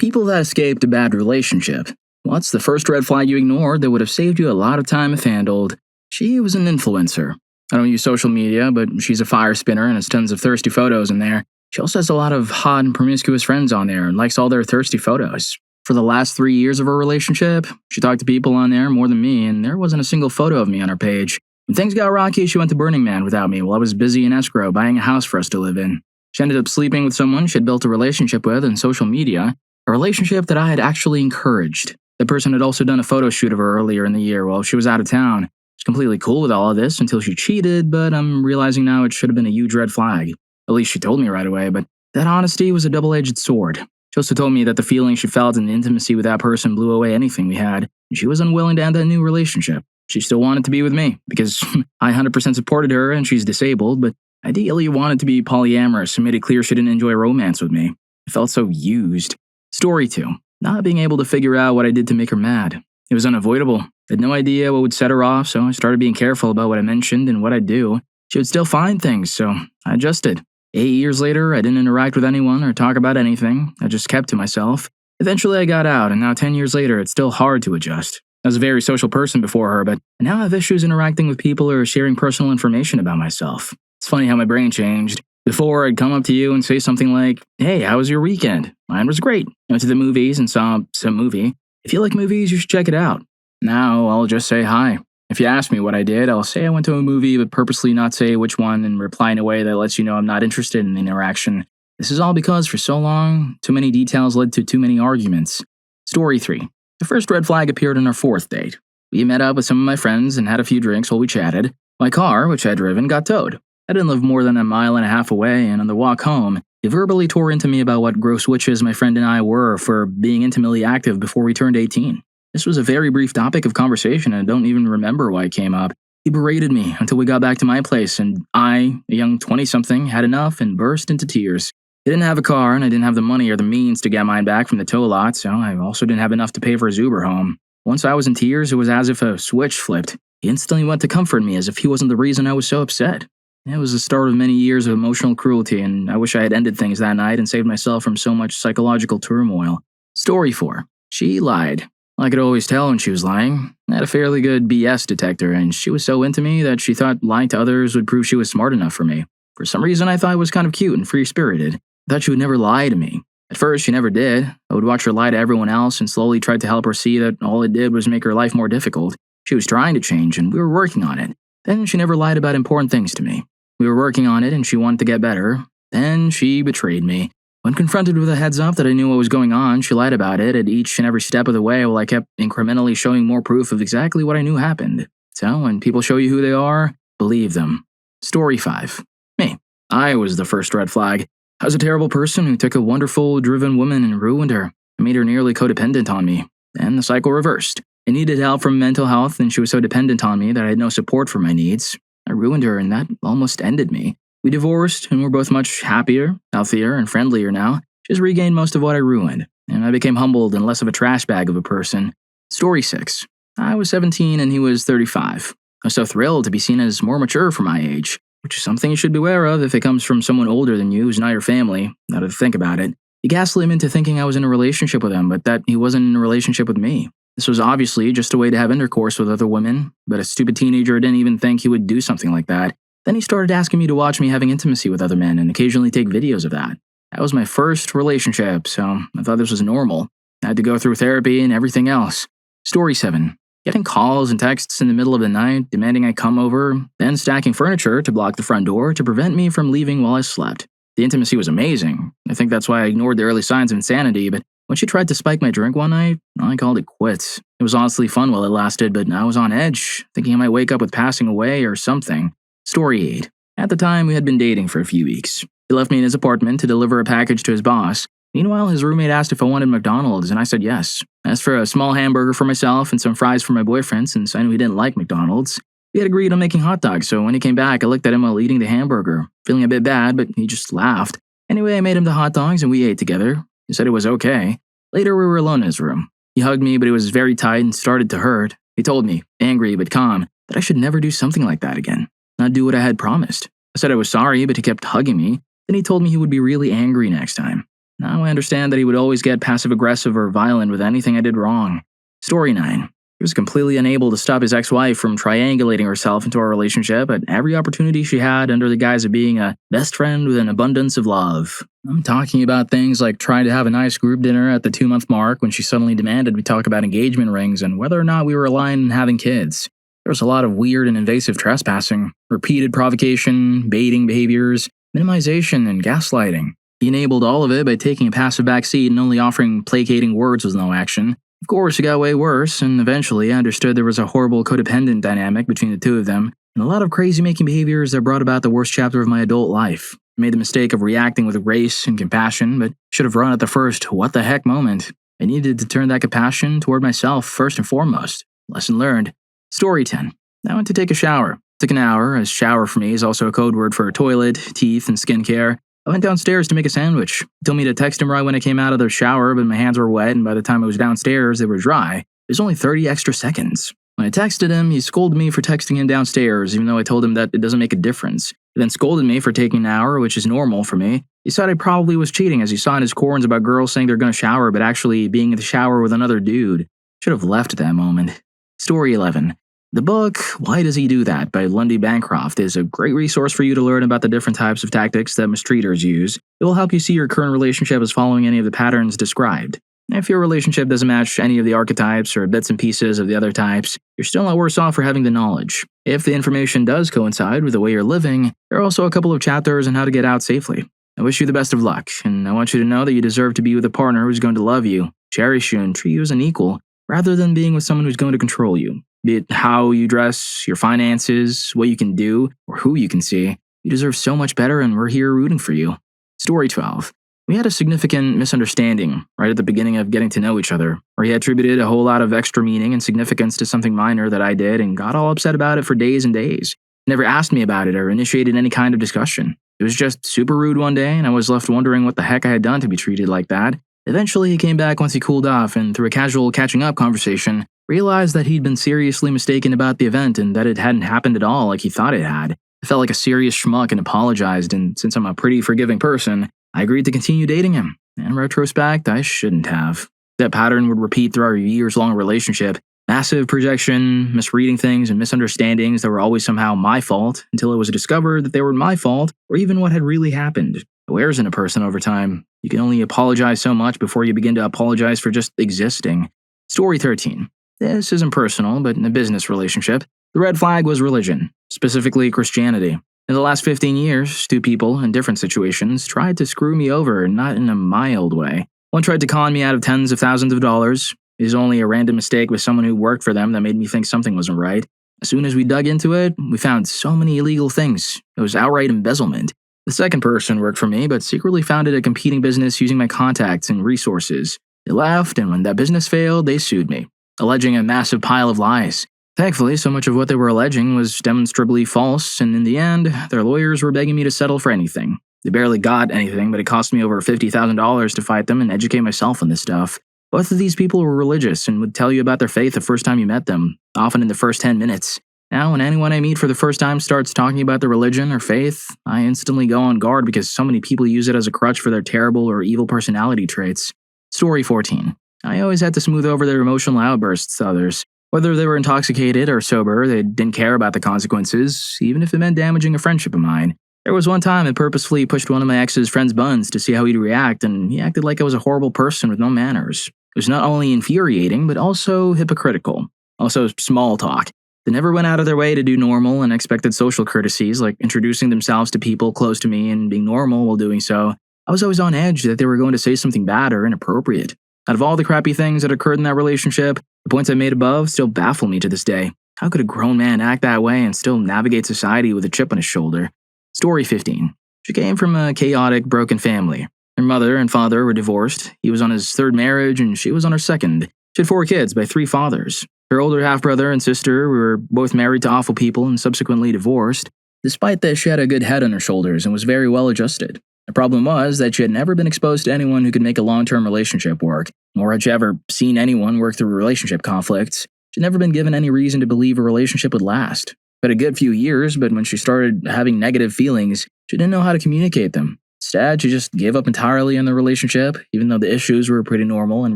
People that escaped a bad relationship. What's the first red flag you ignored that would have saved you a lot of time if handled? She was an influencer. I don't use social media, but she's a fire spinner and has tons of thirsty photos in there. She also has a lot of hot and promiscuous friends on there and likes all their thirsty photos. For the last 3 years of her relationship, she talked to people on there more than me, and there wasn't a single photo of me on her page. When things got rocky, she went to Burning Man without me while I was busy in escrow buying a house for us to live in. She ended up sleeping with someone she had built a relationship with on social media, a relationship that I had actually encouraged. The person had also done a photo shoot of her earlier in the year while she was out of town. She was completely cool with all of this until she cheated, but I'm realizing now it should have been a huge red flag. At least she told me right away, but that honesty was a double-edged sword. She also told me that the feeling she felt in the intimacy with that person blew away anything we had, and she was unwilling to end that new relationship. She still wanted to be with me, because I 100% supported her and she's disabled, but ideally wanted to be polyamorous and made it clear she didn't enjoy romance with me. I felt so used. Story 2. Not being able to figure out what I did to make her mad. It was unavoidable. I had no idea what would set her off, so I started being careful about what I mentioned and what I'd do. She would still find things, so I adjusted. 8 years later, I didn't interact with anyone or talk about anything. I just kept to myself. Eventually I got out, and now 10 years later, it's still hard to adjust. I was a very social person before her, but now I have issues interacting with people or sharing personal information about myself. It's funny how my brain changed. Before, I'd come up to you and say something like, "Hey, how was your weekend?" Mine was great. I went to the movies and saw some movie. If you like movies, you should check it out. Now, I'll just say hi. If you ask me what I did, I'll say I went to a movie, but purposely not say which one and reply in a way that lets you know I'm not interested in the interaction. This is all because for so long, too many details led to too many arguments. Story 3. The first red flag appeared on our 4th date. We met up with some of my friends and had a few drinks while we chatted. My car, which I'd driven, got towed. I didn't live more than a mile and a half away, and on the walk home, he verbally tore into me about what gross witches my friend and I were for being intimately active before we turned 18. This was a very brief topic of conversation, and I don't even remember why it came up. He berated me until we got back to my place, and I, a young 20-something, had enough and burst into tears. I didn't have a car, and I didn't have the money or the means to get mine back from the tow lot, so I also didn't have enough to pay for his Uber home. Once I was in tears, it was as if a switch flipped. He instantly went to comfort me as if he wasn't the reason I was so upset. It was the start of many years of emotional cruelty, and I wish I had ended things that night and saved myself from so much psychological turmoil. Story 4. She lied. I could always tell when she was lying. I had a fairly good BS detector, and she was so into me that she thought lying to others would prove she was smart enough for me. For some reason, I thought it was kind of cute and free-spirited. I thought she would never lie to me. At first, she never did. I would watch her lie to everyone else and slowly tried to help her see that all it did was make her life more difficult. She was trying to change, and we were working on it. Then she never lied about important things to me. We were working on it, and she wanted to get better. Then she betrayed me. When confronted with a heads up that I knew what was going on, she lied about it at each and every step of the way while I kept incrementally showing more proof of exactly what I knew happened. So when people show you who they are, believe them. Story 5. Me. I was the first red flag. I was a terrible person who took a wonderful, driven woman and ruined her. I made her nearly codependent on me. Then the cycle reversed. I needed help from mental health, and she was so dependent on me that I had no support for my needs. I ruined her, and that almost ended me. We divorced, and we're both much happier, healthier, and friendlier now. She's regained most of what I ruined, and I became humbled and less of a trash bag of a person. Story 6. I was 17 and he was 35. I was so thrilled to be seen as more mature for my age, which is something you should be aware of if it comes from someone older than you who's not your family, now to think about it. He gaslit him into thinking I was in a relationship with him, but that he wasn't in a relationship with me. This was obviously just a way to have intercourse with other women, but a stupid teenager didn't even think he would do something like that. Then he started asking me to watch me having intimacy with other men and occasionally take videos of that. That was my first relationship, so I thought this was normal. I had to go through therapy and everything else. Story 7. Getting calls and texts in the middle of the night, demanding I come over, then stacking furniture to block the front door to prevent me from leaving while I slept. The intimacy was amazing. I think that's why I ignored the early signs of insanity, but when she tried to spike my drink one night, I called it quits. It was honestly fun while it lasted, but I was on edge, thinking I might wake up with passing away or something. Story 8. At the time, we had been dating for a few weeks. He left me in his apartment to deliver a package to his boss. Meanwhile, his roommate asked if I wanted McDonald's, and I said yes. I asked for a small hamburger for myself and some fries for my boyfriend since I knew he didn't like McDonald's. We had agreed on making hot dogs, so when he came back, I looked at him while eating the hamburger, feeling a bit bad, but he just laughed. Anyway, I made him the hot dogs and we ate together. He said it was okay. Later, we were alone in his room. He hugged me, but it was very tight and started to hurt. He told me, angry but calm, that I should never do something like that again. Not do what I had promised. I said I was sorry, but he kept hugging me. Then he told me he would be really angry next time. Now I understand that he would always get passive-aggressive or violent with anything I did wrong. Story 9. He was completely unable to stop his ex-wife from triangulating herself into our relationship at every opportunity she had under the guise of being a best friend with an abundance of love. I'm talking about things like trying to have a nice group dinner at the 2-month mark when she suddenly demanded we talk about engagement rings and whether or not we were aligned in having kids. There was a lot of weird and invasive trespassing, repeated provocation, baiting behaviors, minimization, and gaslighting. He enabled all of it by taking a passive backseat and only offering placating words with no action. Of course, it got way worse, and eventually I understood there was a horrible codependent dynamic between the two of them, and a lot of crazy-making behaviors that brought about the worst chapter of my adult life. I made the mistake of reacting with grace and compassion, but should have run at the first what the heck moment. I needed to turn that compassion toward myself first and foremost. Lesson learned. Story 10. I went to take a shower. It took an hour, as shower for me is also a code word for toilet, teeth, and skincare. I went downstairs to make a sandwich. He told me to text him right when I came out of the shower, but my hands were wet, and by the time I was downstairs, they were dry. It was only 30 extra seconds. When I texted him, he scolded me for texting him downstairs, even though I told him that it doesn't make a difference. He then scolded me for taking an hour, which is normal for me. He said I probably was cheating, as he saw in his corns about girls saying they're gonna shower, but actually being in the shower with another dude. Should have left at that moment. Story 11. The book, Why Does He Do That? By Lundy Bancroft is a great resource for you to learn about the different types of tactics that mistreaters use. It will help you see your current relationship as following any of the patterns described. If your relationship doesn't match any of the archetypes or bits and pieces of the other types, you're still not worse off for having the knowledge. If the information does coincide with the way you're living, there are also a couple of chapters on how to get out safely. I wish you the best of luck, and I want you to know that you deserve to be with a partner who's going to love you, cherish you, and treat you as an equal, rather than being with someone who's going to control you. Be it how you dress, your finances, what you can do, or who you can see, you deserve so much better, and we're here rooting for you. Story 12. We had a significant misunderstanding right at the beginning of getting to know each other, where he attributed a whole lot of extra meaning and significance to something minor that I did and got all upset about it for days and days. Never asked me about it or initiated any kind of discussion. It was just super rude one day, and I was left wondering what the heck I had done to be treated like that. Eventually, he came back once he cooled off, and through a casual catching-up conversation, realized that he'd been seriously mistaken about the event and that it hadn't happened at all like he thought it had. I felt like a serious schmuck and apologized, and since I'm a pretty forgiving person, I agreed to continue dating him. In retrospect, I shouldn't have. That pattern would repeat through our years-long relationship. Massive projection, misreading things, and misunderstandings that were always somehow my fault until it was discovered that they were my fault or even what had really happened. It wears in a person over time. You can only apologize so much before you begin to apologize for just existing. Story 13. This isn't personal, but in a business relationship, the red flag was religion, specifically Christianity. In the last 15 years, two people in different situations tried to screw me over, not in a mild way. One tried to con me out of tens of thousands of dollars. It was only a random mistake with someone who worked for them that made me think something wasn't right. As soon as we dug into it, we found so many illegal things. It was outright embezzlement. The second person worked for me, but secretly founded a competing business using my contacts and resources. They left, and when that business failed, they sued me, alleging a massive pile of lies. Thankfully, so much of what they were alleging was demonstrably false, and in the end, their lawyers were begging me to settle for anything. They barely got anything, but it cost me over $50,000 to fight them and educate myself on this stuff. Both of these people were religious and would tell you about their faith the first time you met them, often in the first 10 minutes. Now, when anyone I meet for the first time starts talking about their religion or faith, I instantly go on guard because so many people use it as a crutch for their terrible or evil personality traits. Story 14. I always had to smooth over their emotional outbursts to others. Whether they were intoxicated or sober, they didn't care about the consequences, even if it meant damaging a friendship of mine. There was one time I purposefully pushed one of my ex's friend's buns to see how he'd react, and he acted like I was a horrible person with no manners. It was not only infuriating, but also hypocritical. Also small talk. They never went out of their way to do normal and expected social courtesies, like introducing themselves to people close to me and being normal while doing so. I was always on edge that they were going to say something bad or inappropriate. Out of all the crappy things that occurred in that relationship, the points I made above still baffle me to this day. How could a grown man act that way and still navigate society with a chip on his shoulder? Story 15. She came from a chaotic, broken family. Her mother and father were divorced. He was on his third marriage and she was on her second. She had 4 kids by 3 fathers. Her older half-brother and sister were both married to awful people and subsequently divorced. Despite this, she had a good head on her shoulders and was very well adjusted. The problem was that she had never been exposed to anyone who could make a long-term relationship work, nor had she ever seen anyone work through relationship conflicts. She'd never been given any reason to believe a relationship would last. But a good few years, but when she started having negative feelings, she didn't know how to communicate them. Instead, she just gave up entirely on the relationship, even though the issues were pretty normal and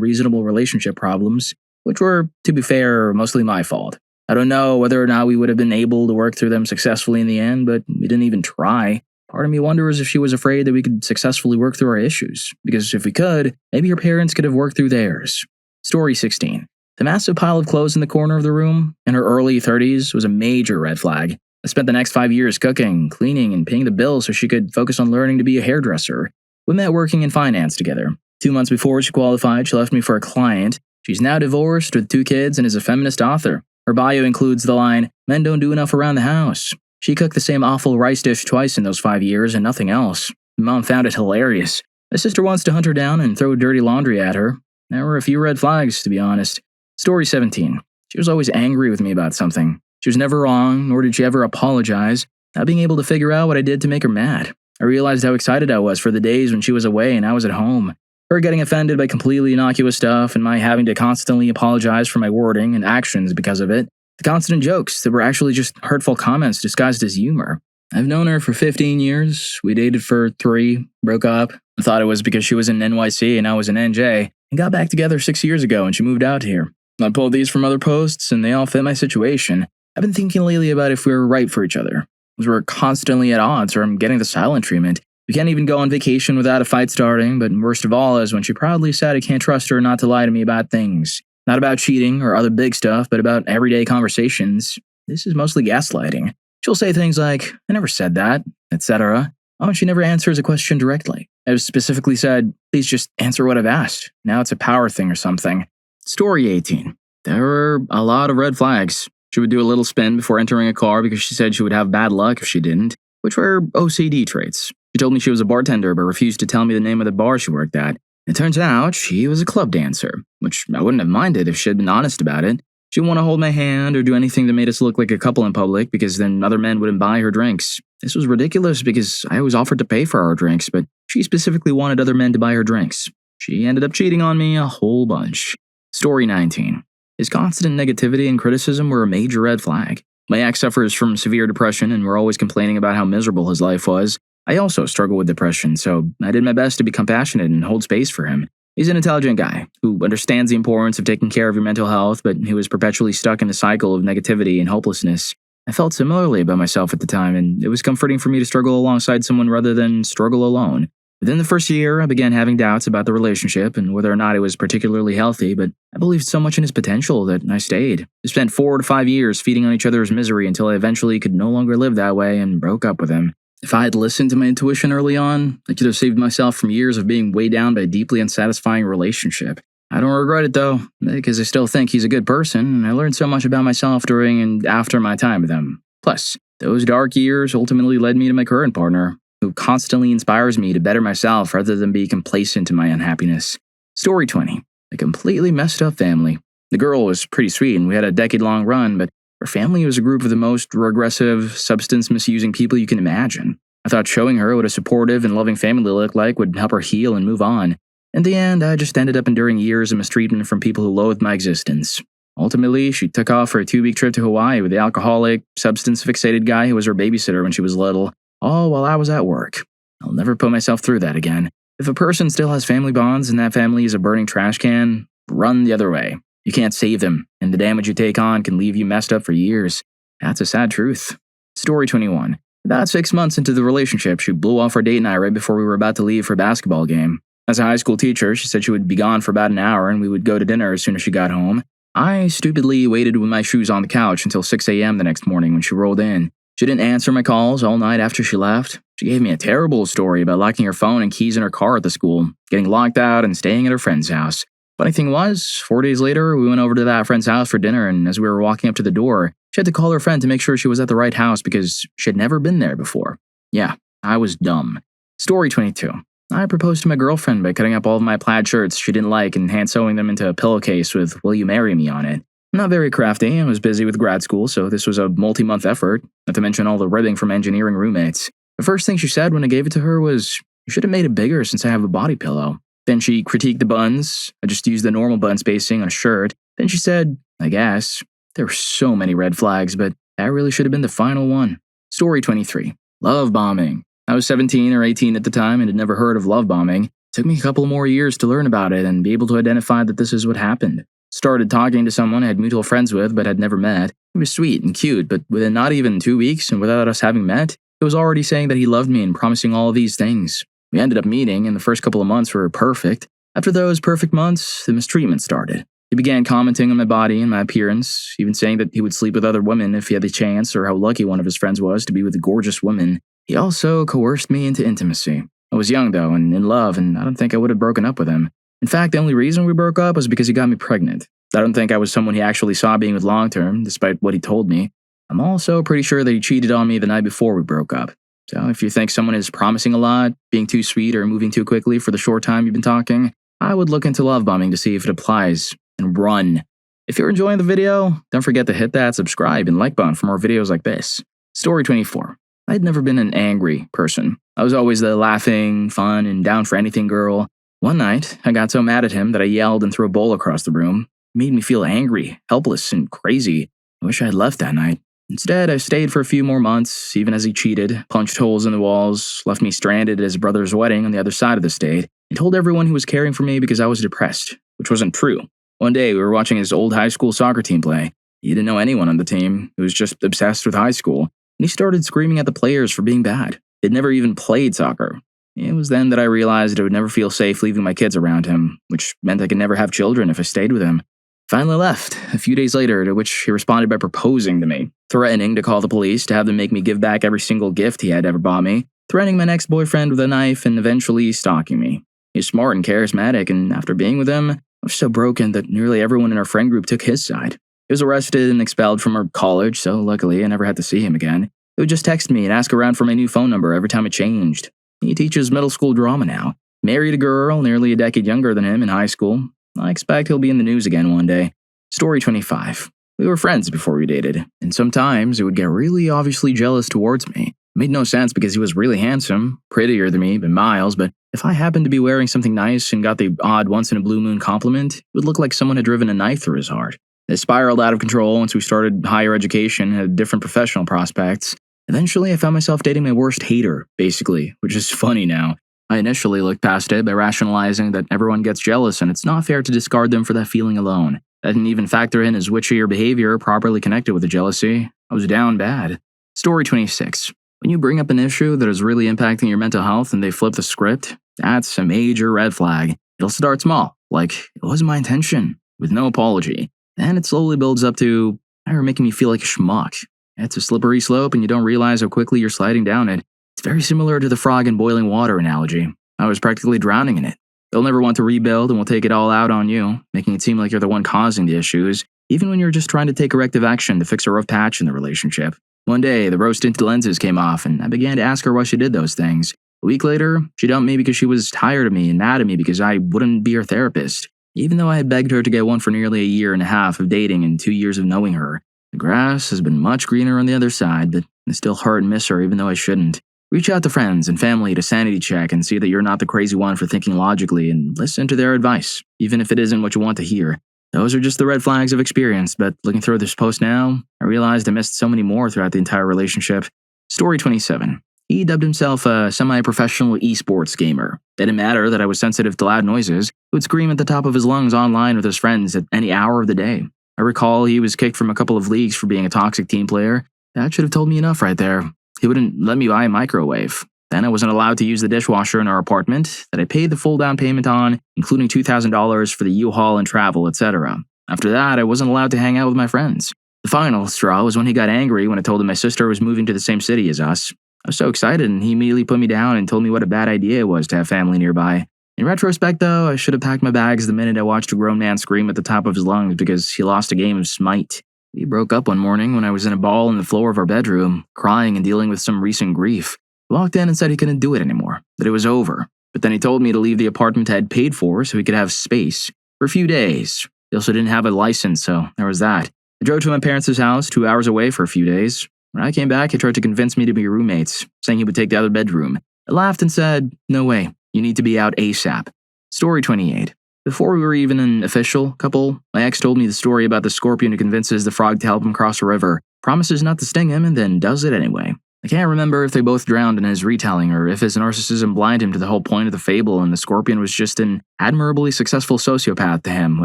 reasonable relationship problems, which were, to be fair, mostly my fault. I don't know whether or not we would have been able to work through them successfully in the end, but we didn't even try. Part of me wonders if she was afraid that we could successfully work through our issues, because if we could, maybe her parents could have worked through theirs. Story 16. The massive pile of clothes in the corner of the room, in her early 30s, was a major red flag. I spent the next 5 years cooking, cleaning, and paying the bills so she could focus on learning to be a hairdresser. We met working in finance together. 2 months before she qualified, she left me for a client. She's now divorced with 2 kids and is a feminist author. Her bio includes the line, "Men don't do enough around the house." She cooked the same awful rice dish twice in those 5 years and nothing else. My mom found it hilarious. My sister wants to hunt her down and throw dirty laundry at her. There were a few red flags, to be honest. Story 17. She was always angry with me about something. She was never wrong, nor did she ever apologize, not being able to figure out what I did to make her mad. I realized how excited I was for the days when she was away and I was at home. Her getting offended by completely innocuous stuff and my having to constantly apologize for my wording and actions because of it. The constant jokes that were actually just hurtful comments disguised as humor. I've known her for 15 years. We dated for 3, broke up. I thought it was because she was in NYC and I was in NJ, and got back together 6 years ago and she moved out here. I pulled these from other posts and they all fit my situation. I've been thinking lately about if we were right for each other. Because we're constantly at odds or I'm getting the silent treatment. We can't even go on vacation without a fight starting, but worst of all is when she proudly said I can't trust her not to lie to me about things. Not about cheating or other big stuff, but about everyday conversations. This is mostly gaslighting. She'll say things like, "I never said that," etc. Oh, and she never answers a question directly. I've specifically said, "Please just answer what I've asked." Now it's a power thing or something. Story 18. There were a lot of red flags. She would do a little spin before entering a car because she said she would have bad luck if she didn't, which were OCD traits. She told me she was a bartender but refused to tell me the name of the bar she worked at. It turns out she was a club dancer, which I wouldn't have minded if she had been honest about it. She didn't want to hold my hand or do anything that made us look like a couple in public because then other men wouldn't buy her drinks. This was ridiculous because I always offered to pay for our drinks, but she specifically wanted other men to buy her drinks. She ended up cheating on me a whole bunch. Story 19. His constant negativity and criticism were a major red flag. My ex suffers from severe depression and we're always complaining about how miserable his life was. I also struggle with depression, so I did my best to be compassionate and hold space for him. He's an intelligent guy who understands the importance of taking care of your mental health, but who is perpetually stuck in a cycle of negativity and hopelessness. I felt similarly about myself at the time, and it was comforting for me to struggle alongside someone rather than struggle alone. Within the first year, I began having doubts about the relationship and whether or not it was particularly healthy, but I believed so much in his potential that I stayed. We spent 4 to 5 years feeding on each other's misery until I eventually could no longer live that way and broke up with him. If I had listened to my intuition early on, I could have saved myself from years of being weighed down by a deeply unsatisfying relationship. I don't regret it though, because I still think he's a good person, and I learned so much about myself during and after my time with him. Plus, those dark years ultimately led me to my current partner, who constantly inspires me to better myself rather than be complacent to my unhappiness. Story 20. A completely messed up family. The girl was pretty sweet and we had a decade-long run, but her family was a group of the most regressive, substance-misusing people you can imagine. I thought showing her what a supportive and loving family looked like would help her heal and move on. In the end, I just ended up enduring years of mistreatment from people who loathed my existence. Ultimately, she took off for a 2-week trip to Hawaii with the alcoholic, substance-fixated guy who was her babysitter when she was little, all while I was at work. I'll never put myself through that again. If a person still has family bonds and that family is a burning trash can, run the other way. You can't save them, and the damage you take on can leave you messed up for years. That's a sad truth. Story 21. About 6 months into the relationship, she blew off our date night right before we were about to leave for a basketball game. As a high school teacher, she said she would be gone for about an hour and we would go to dinner as soon as she got home. I stupidly waited with my shoes on the couch until 6 a.m. the next morning when she rolled in. She didn't answer my calls all night after she left. She gave me a terrible story about locking her phone and keys in her car at the school, getting locked out and staying at her friend's house. Funny thing was, 4 days later, we went over to that friend's house for dinner, and as we were walking up to the door, she had to call her friend to make sure she was at the right house because she had never been there before. Yeah, I was dumb. Story 22. I proposed to my girlfriend by cutting up all of my plaid shirts she didn't like and hand-sewing them into a pillowcase with "Will you marry me" on it. I'm not very crafty. I was busy with grad school, so this was a multi-month effort, not to mention all the ribbing from engineering roommates. The first thing she said when I gave it to her was, "You should have made it bigger since I have a body pillow." Then she critiqued the buttons. I just used the normal button spacing on a shirt. Then she said, "I guess." There were so many red flags, but that really should have been the final one. Story 23. Love bombing. I was 17 or 18 at the time and had never heard of love bombing. It took me a couple more years to learn about it and be able to identify that this is what happened. Started talking to someone I had mutual friends with but had never met. He was sweet and cute, but within not even 2 weeks and without us having met, he was already saying that he loved me and promising all of these things. We ended up meeting, and the first couple of months were perfect. After those perfect months, the mistreatment started. He began commenting on my body and my appearance, even saying that he would sleep with other women if he had the chance, or how lucky one of his friends was to be with a gorgeous woman. He also coerced me into intimacy. I was young, though, and in love, and I don't think I would have broken up with him. In fact, the only reason we broke up was because he got me pregnant. I don't think I was someone he actually saw being with long-term, despite what he told me. I'm also pretty sure that he cheated on me the night before we broke up. So if you think someone is promising a lot, being too sweet, or moving too quickly for the short time you've been talking, I would look into love bombing to see if it applies, and run. If you're enjoying the video, don't forget to hit that subscribe and like button for more videos like this. Story 24. I'd never been an angry person. I was always the laughing, fun, and down for anything girl. One night, I got so mad at him that I yelled and threw a bowl across the room. It made me feel angry, helpless, and crazy. I wish I had left that night. Instead, I stayed for a few more months, even as he cheated, punched holes in the walls, left me stranded at his brother's wedding on the other side of the state, and told everyone he was caring for me because I was depressed, which wasn't true. One day, we were watching his old high school soccer team play. He didn't know anyone on the team. He was just obsessed with high school, and he started screaming at the players for being bad. They'd never even played soccer. It was then that I realized I would never feel safe leaving my kids around him, which meant I could never have children if I stayed with him. Finally left, a few days later, to which he responded by proposing to me, threatening to call the police to have them make me give back every single gift he had ever bought me, threatening my next boyfriend with a knife, and eventually stalking me. He was smart and charismatic, and after being with him, I was so broken that nearly everyone in our friend group took his side. He was arrested and expelled from our college, so luckily I never had to see him again. He would just text me and ask around for my new phone number every time it changed. He teaches middle school drama now. Married a girl nearly a decade younger than him in high school. I expect he'll be in the news again one day. Story 25. We were friends before we dated, and sometimes he would get really obviously jealous towards me. It made no sense because he was really handsome, prettier than me by miles, but if I happened to be wearing something nice and got the odd once-in-a-blue-moon compliment, it would look like someone had driven a knife through his heart. It spiraled out of control once we started higher education and had different professional prospects. Eventually, I found myself dating my worst hater, basically, which is funny now. I initially looked past it by rationalizing that everyone gets jealous and it's not fair to discard them for that feeling alone. I didn't even factor in his witchier behavior properly connected with the jealousy. I was down bad. Story 26. When you bring up an issue that is really impacting your mental health and they flip the script, that's a major red flag. It'll start small, like, it wasn't my intention, with no apology. Then it slowly builds up to, you're making me feel like a schmuck. It's a slippery slope and you don't realize how quickly you're sliding down it. It's very similar to the frog in boiling water analogy. I was practically drowning in it. They'll never want to rebuild and will take it all out on you, making it seem like you're the one causing the issues, even when you're just trying to take corrective action to fix a rough patch in the relationship. One day, the rose-tinted lenses came off and I began to ask her why she did those things. A week later, she dumped me because she was tired of me and mad at me because I wouldn't be her therapist. Even though I had begged her to get one for nearly a year and a half of dating and 2 years of knowing her. The grass has been much greener on the other side, but I still hurt and miss her even though I shouldn't. Reach out to friends and family to sanity check and see that you're not the crazy one for thinking logically and listen to their advice, even if it isn't what you want to hear. Those are just the red flags I've experienced, but looking through this post now, I realized I missed so many more throughout the entire relationship. Story 27. He dubbed himself a semi-professional esports gamer. It didn't matter that I was sensitive to loud noises. He would scream at the top of his lungs online with his friends at any hour of the day. I recall he was kicked from a couple of leagues for being a toxic team player. That should have told me enough right there. He wouldn't let me buy a microwave. Then I wasn't allowed to use the dishwasher in our apartment that I paid the full down payment on, including $2,000 for the U-Haul and travel, etc. After that, I wasn't allowed to hang out with my friends. The final straw was when he got angry when I told him my sister was moving to the same city as us. I was so excited and he immediately put me down and told me what a bad idea it was to have family nearby. In retrospect, though, I should have packed my bags the minute I watched a grown man scream at the top of his lungs because he lost a game of Smite. We broke up one morning when I was in a ball on the floor of our bedroom, crying and dealing with some recent grief. He walked in and said he couldn't do it anymore, that it was over. But then he told me to leave the apartment I had paid for so he could have space for a few days. He also didn't have a license, so there was that. I drove to my parents' house 2 hours away for a few days. When I came back, he tried to convince me to be roommates, saying he would take the other bedroom. I laughed and said, "No way, you need to be out ASAP." Story 28. Before we were even an official couple, my ex told me the story about the scorpion who convinces the frog to help him cross a river, promises not to sting him, and then does it anyway. I can't remember if they both drowned in his retelling or if his narcissism blinded him to the whole point of the fable and the scorpion was just an admirably successful sociopath to him who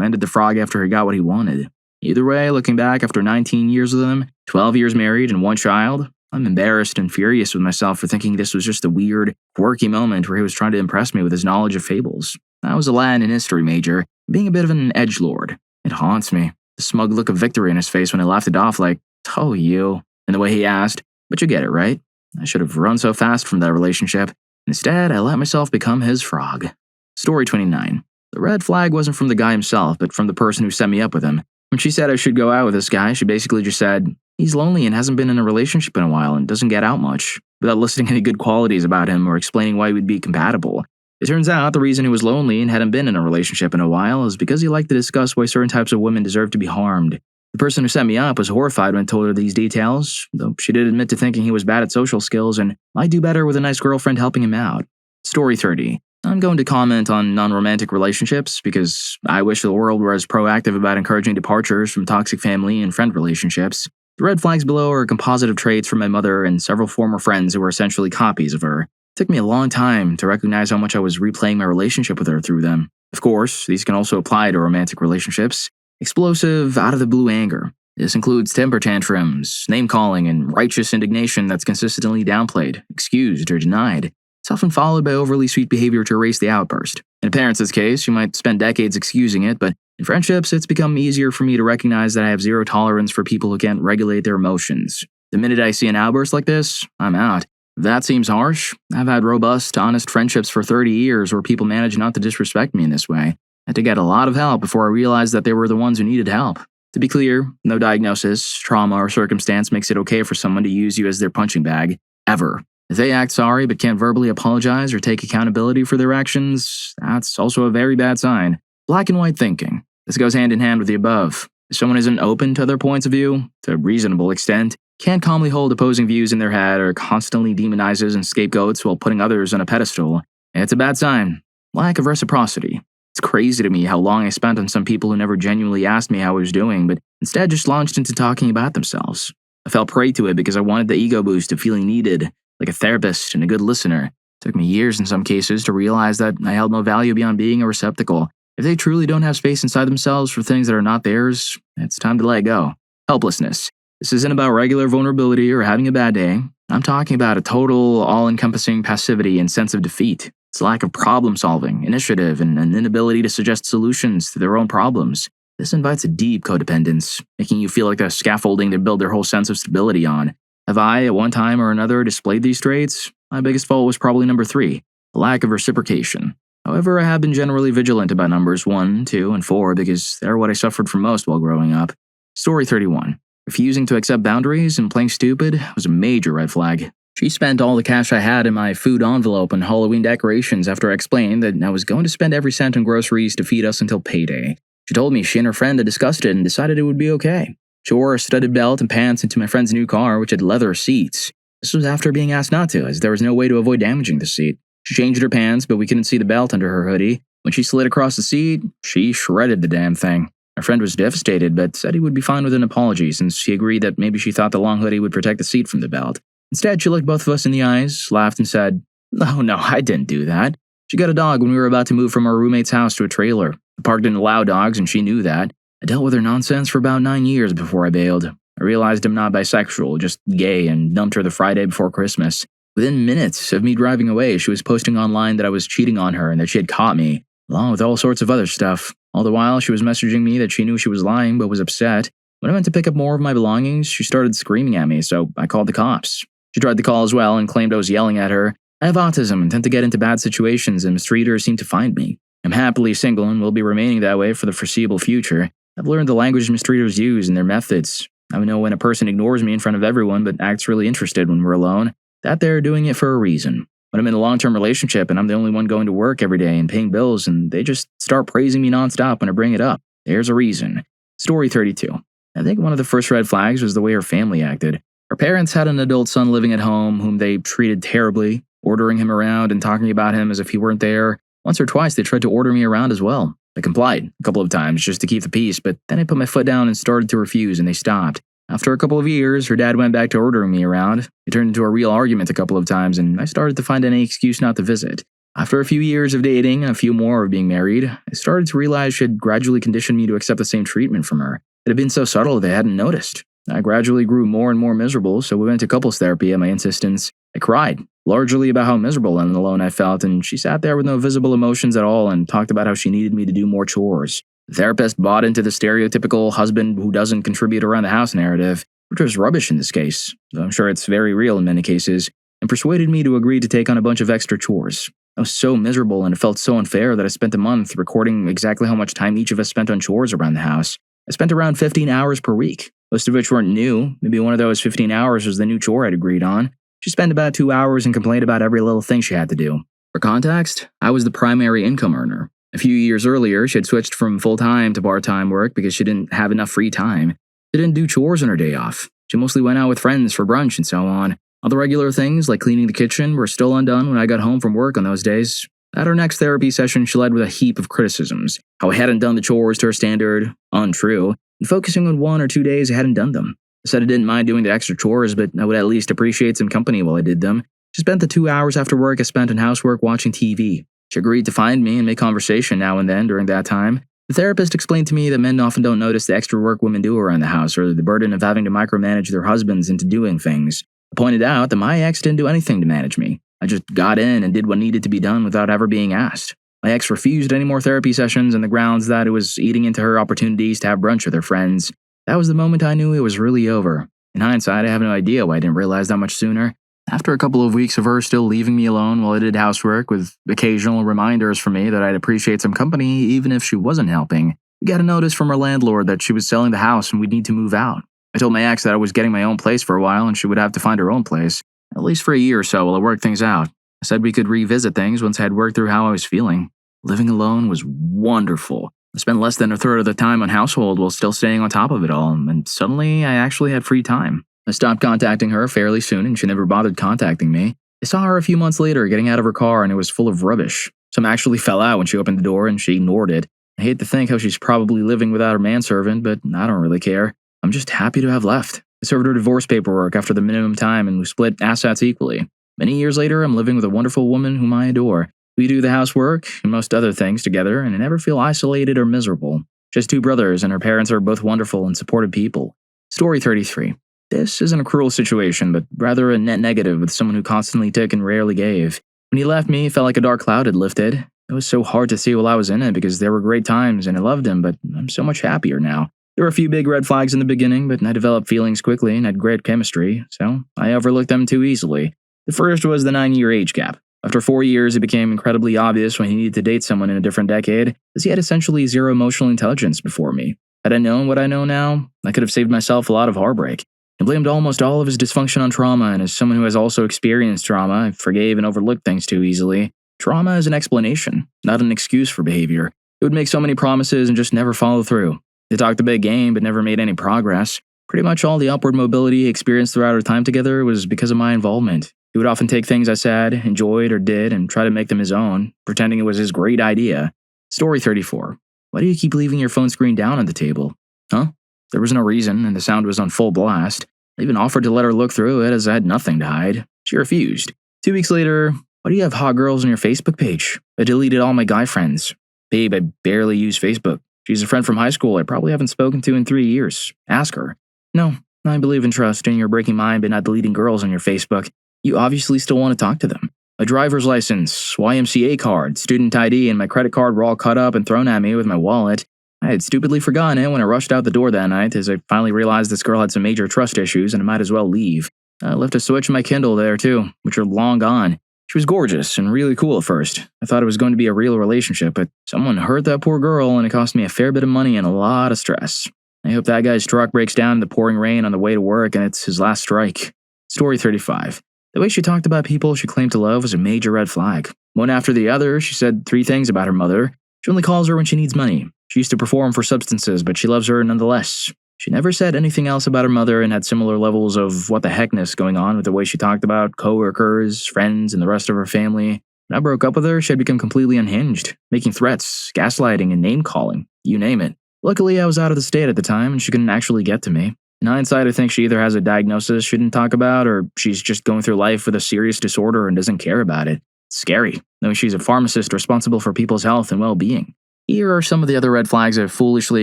ended the frog after he got what he wanted. Either way, looking back after 19 years with him, 12 years married and one child, I'm embarrassed and furious with myself for thinking this was just a weird, quirky moment where he was trying to impress me with his knowledge of fables. I was a Latin and history major, being a bit of an edgelord. It haunts me. The smug look of victory in his face when I laughed it off like, "Oh, you," and the way he asked, "But you get it, right?" I should have run so fast from that relationship. Instead, I let myself become his frog. Story 29. The red flag wasn't from the guy himself, but from the person who set me up with him. When she said I should go out with this guy, she basically just said, "He's lonely and hasn't been in a relationship in a while and doesn't get out much," without listing any good qualities about him or explaining why we'd be compatible. It turns out the reason he was lonely and hadn't been in a relationship in a while is because he liked to discuss why certain types of women deserve to be harmed. The person who set me up was horrified when I told her these details, though she did admit to thinking he was bad at social skills and might do better with a nice girlfriend helping him out. Story 30. I'm going to comment on non-romantic relationships because I wish the world were as proactive about encouraging departures from toxic family and friend relationships. The red flags below are a composite of traits from my mother and several former friends who were essentially copies of her. It took me a long time to recognize how much I was replaying my relationship with her through them. Of course, these can also apply to romantic relationships. Explosive, out-of-the-blue anger. This includes temper tantrums, name-calling, and righteous indignation that's consistently downplayed, excused, or denied. It's often followed by overly sweet behavior to erase the outburst. In a parent's case, you might spend decades excusing it, but in friendships, it's become easier for me to recognize that I have zero tolerance for people who can't regulate their emotions. The minute I see an outburst like this, I'm out. If that seems harsh, I've had robust, honest friendships for 30 years where people manage not to disrespect me in this way. I had to get a lot of help before I realized that they were the ones who needed help. To be clear, no diagnosis, trauma, or circumstance makes it okay for someone to use you as their punching bag, ever. If they act sorry but can't verbally apologize or take accountability for their actions, that's also a very bad sign. Black and white thinking. This goes hand in hand with the above. If someone isn't open to other points of view, to a reasonable extent, can't calmly hold opposing views in their head, or constantly demonizes and scapegoats while putting others on a pedestal, it's a bad sign. Lack of reciprocity. It's crazy to me how long I spent on some people who never genuinely asked me how I was doing, but instead just launched into talking about themselves. I fell prey to it because I wanted the ego boost of feeling needed, like a therapist and a good listener. It took me years in some cases to realize that I held no value beyond being a receptacle. If they truly don't have space inside themselves for things that are not theirs, it's time to let go. Helplessness. This isn't about regular vulnerability or having a bad day. I'm talking about a total, all-encompassing passivity and sense of defeat. It's a lack of problem-solving, initiative, and an inability to suggest solutions to their own problems. This invites a deep codependence, making you feel like a scaffolding they build their whole sense of stability on. Have I, at one time or another, displayed these traits? My biggest fault was probably number 3, a lack of reciprocation. However, I have been generally vigilant about numbers 1, 2, and 4 because they're what I suffered from most while growing up. Story 31. Refusing to accept boundaries and playing stupid was a major red flag. She spent all the cash I had in my food envelope on Halloween decorations after I explained that I was going to spend every cent on groceries to feed us until payday. She told me she and her friend had discussed it and decided it would be okay. She wore a studded belt and pants into my friend's new car, which had leather seats. This was after being asked not to, as there was no way to avoid damaging the seat. She changed her pants, but we couldn't see the belt under her hoodie. When she slid across the seat, she shredded the damn thing. My friend was devastated, but said he would be fine with an apology since he agreed that maybe she thought the long hoodie would protect the seat from the belt. Instead, she looked both of us in the eyes, laughed, and said, No, I didn't do that. She got a dog when we were about to move from our roommate's house to a trailer. The park didn't allow dogs, and she knew that. I dealt with her nonsense for about 9 years before I bailed. I realized I'm not bisexual, just gay, and dumped her the Friday before Christmas. Within minutes of me driving away, she was posting online that I was cheating on her and that she had caught me, along with all sorts of other stuff. All the while, she was messaging me that she knew she was lying but was upset. When I went to pick up more of my belongings, she started screaming at me, so I called the cops. She tried to call as well and claimed I was yelling at her. I have autism and tend to get into bad situations, and mistreaters seem to find me. I'm happily single and will be remaining that way for the foreseeable future. I've learned the language mistreaters use and their methods. I know when a person ignores me in front of everyone but acts really interested when we're alone, that they're doing it for a reason. When I'm in a long-term relationship and I'm the only one going to work every day and paying bills and they just start praising me nonstop when I bring it up, there's a reason. Story 32. I think one of the first red flags was the way her family acted. Her parents had an adult son living at home whom they treated terribly, ordering him around and talking about him as if he weren't there. Once or twice they tried to order me around as well. I complied a couple of times just to keep the peace, but then I put my foot down and started to refuse and they stopped. After a couple of years, her dad went back to ordering me around. It turned into a real argument a couple of times, and I started to find any excuse not to visit. After a few years of dating and a few more of being married, I started to realize she had gradually conditioned me to accept the same treatment from her. It had been so subtle that I hadn't noticed. I gradually grew more and more miserable, so we went to couples therapy at my insistence. I cried, largely about how miserable and alone I felt, and she sat there with no visible emotions at all and talked about how she needed me to do more chores. The therapist bought into the stereotypical husband who doesn't contribute around the house narrative, which was rubbish in this case, though I'm sure it's very real in many cases, and persuaded me to agree to take on a bunch of extra chores. I was so miserable and it felt so unfair that I spent a month recording exactly how much time each of us spent on chores around the house. I spent around 15 hours per week, most of which weren't new. Maybe one of those 15 hours was the new chore I'd agreed on. She spent about 2 hours and complained about every little thing she had to do. For context, I was the primary income earner. A few years earlier, she had switched from full-time to part-time work because she didn't have enough free time. She didn't do chores on her day off. She mostly went out with friends for brunch and so on. Other regular things, like cleaning the kitchen, were still undone when I got home from work on those days. At our next therapy session, she led with a heap of criticisms. How I hadn't done the chores to her standard, untrue, and focusing on 1 or 2 days I hadn't done them. I said I didn't mind doing the extra chores, but I would at least appreciate some company while I did them. She spent the 2 hours after work I spent on housework watching TV. She agreed to find me and make conversation now and then during that time. The therapist explained to me that men often don't notice the extra work women do around the house or the burden of having to micromanage their husbands into doing things. I pointed out that my ex didn't do anything to manage me. I just got in and did what needed to be done without ever being asked. My ex refused any more therapy sessions on the grounds that it was eating into her opportunities to have brunch with her friends. That was the moment I knew it was really over. In hindsight, I have no idea why I didn't realize that much sooner. After a couple of weeks of her still leaving me alone while I did housework, with occasional reminders from me that I'd appreciate some company even if she wasn't helping, we got a notice from her landlord that she was selling the house and we'd need to move out. I told my ex that I was getting my own place for a while and she would have to find her own place, at least for a year or so while I worked things out. I said we could revisit things once I had worked through how I was feeling. Living alone was wonderful. I spent less than a third of the time on household while still staying on top of it all, and suddenly I actually had free time. I stopped contacting her fairly soon and she never bothered contacting me. I saw her a few months later getting out of her car and it was full of rubbish. Some actually fell out when she opened the door and she ignored it. I hate to think how she's probably living without her manservant, but I don't really care. I'm just happy to have left. I served her divorce paperwork after the minimum time and we split assets equally. Many years later, I'm living with a wonderful woman whom I adore. We do the housework and most other things together and I never feel isolated or miserable. Just 2 brothers and her parents are both wonderful and supportive people. Story 33. This isn't a cruel situation, but rather a net negative with someone who constantly took and rarely gave. When he left me, it felt like a dark cloud had lifted. It was so hard to see while I was in it because there were great times and I loved him, but I'm so much happier now. There were a few big red flags in the beginning, but I developed feelings quickly and had great chemistry, so I overlooked them too easily. The first was the 9-year age gap. After 4 years, it became incredibly obvious when he needed to date someone in a different decade, as he had essentially zero emotional intelligence before me. Had I known what I know now, I could have saved myself a lot of heartbreak. He blamed almost all of his dysfunction on trauma, and as someone who has also experienced trauma, I forgave and overlooked things too easily. Trauma is an explanation, not an excuse for behavior. It would make so many promises and just never follow through. They talked a big game but never made any progress. Pretty much all the upward mobility he experienced throughout our time together was because of my involvement. He would often take things I said, enjoyed, or did and try to make them his own, pretending it was his great idea. Story 34. Why do you keep leaving your phone screen down on the table? Huh? There was no reason, and the sound was on full blast. I even offered to let her look through it as I had nothing to hide. She refused. 2 weeks later, why do you have hot girls on your Facebook page? I deleted all my guy friends. Babe, I barely use Facebook. She's a friend from high school I probably haven't spoken to in 3 years. Ask her. No, I believe in trust and you're breaking mine by not deleting girls on your Facebook. You obviously still want to talk to them. My driver's license, YMCA card, student ID, and my credit card were all cut up and thrown at me with my wallet. I had stupidly forgotten it when I rushed out the door that night as I finally realized this girl had some major trust issues and I might as well leave. I left a switch in my Kindle there too, which are long gone. She was gorgeous and really cool at first. I thought it was going to be a real relationship, but someone hurt that poor girl and it cost me a fair bit of money and a lot of stress. I hope that guy's truck breaks down in the pouring rain on the way to work and it's his last strike. Story 35. The way she talked about people she claimed to love was a major red flag. One after the other, she said 3 things about her mother. She only calls her when she needs money. She used to perform for substances, but she loves her nonetheless. She never said anything else about her mother and had similar levels of what the heckness going on with the way she talked about coworkers, friends, and the rest of her family. When I broke up with her, she had become completely unhinged, making threats, gaslighting, and name-calling. You name it. Luckily, I was out of the state at the time and she couldn't actually get to me. In hindsight, I think she either has a diagnosis she didn't talk about, or she's just going through life with a serious disorder and doesn't care about it. It's scary, knowing she's a pharmacist responsible for people's health and well-being. Here are some of the other red flags I've foolishly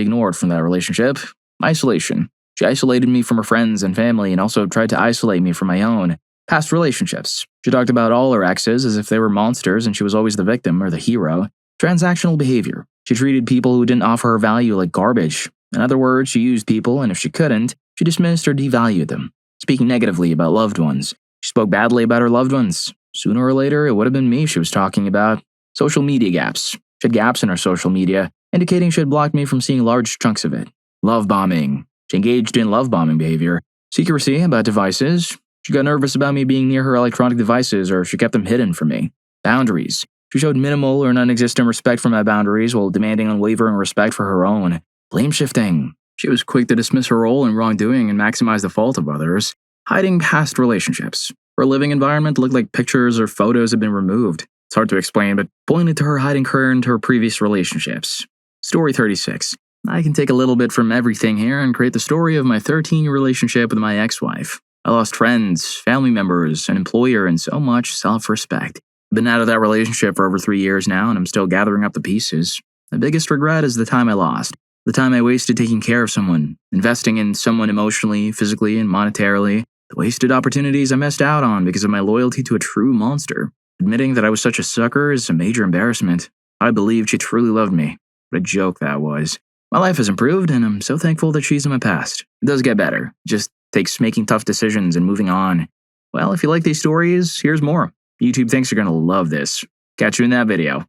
ignored from that relationship. Isolation. She isolated me from her friends and family and also tried to isolate me from my own. Past relationships. She talked about all her exes as if they were monsters and she was always the victim or the hero. Transactional behavior. She treated people who didn't offer her value like garbage. In other words, she used people, and if she couldn't, she dismissed or devalued them. Speaking negatively about loved ones. She spoke badly about her loved ones. Sooner or later, it would have been me she was talking about. Social media gaps. She had gaps in her social media, indicating she had blocked me from seeing large chunks of it. Love bombing. She engaged in love bombing behavior. Secrecy about devices. She got nervous about me being near her electronic devices, or she kept them hidden from me. Boundaries. She showed minimal or non-existent respect for my boundaries while demanding unwavering respect for her own. Blame shifting. She was quick to dismiss her role in wrongdoing and maximize the fault of others. Hiding past relationships. Her living environment looked like pictures or photos had been removed. It's hard to explain, but pointed to her hiding current her previous relationships. Story 36. I can take a little bit from everything here and create the story of my 13-year relationship with my ex-wife. I lost friends, family members, an employer, and so much self-respect. I've been out of that relationship for over 3 years now, and I'm still gathering up the pieces. The biggest regret is the time I lost. The time I wasted taking care of someone, investing in someone emotionally, physically, and monetarily. The wasted opportunities I missed out on because of my loyalty to a true monster. Admitting that I was such a sucker is a major embarrassment. I believed she truly loved me. What a joke that was. My life has improved, and I'm so thankful that she's in my past. It does get better. It just takes making tough decisions and moving on. Well, if you like these stories, here's more. YouTube thinks you're going to love this. Catch you in that video.